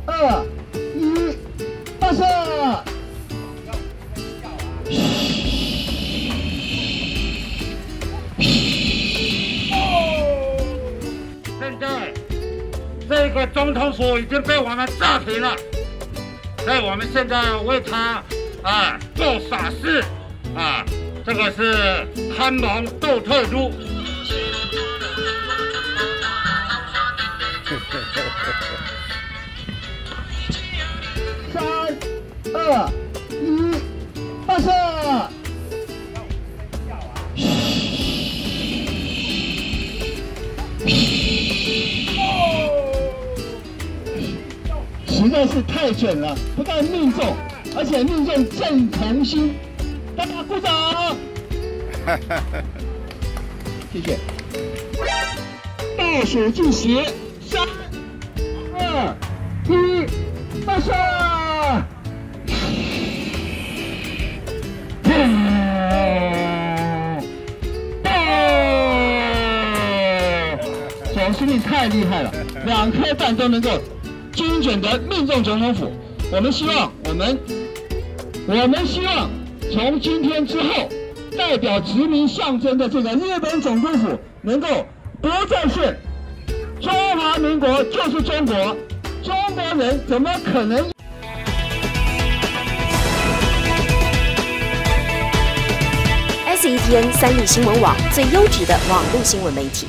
2、1，发射！现在这个总统府已经被我们炸平了，所以我们现在要为他做法事这个是看蒙斗特猪。3、2、1，发射！实在是太准了，不但命中，而且命中正同心，大家鼓掌！谢谢。倒数计时，3、2、1，发射！总司令太厉害了，2颗弹都能够精准的命中总统府。我们希望从今天之后，代表殖民象征的这个日本总督府能够不再是中华民国就是中国，中国人怎么可能？SETN 三立新闻网最优质的网络新闻媒体。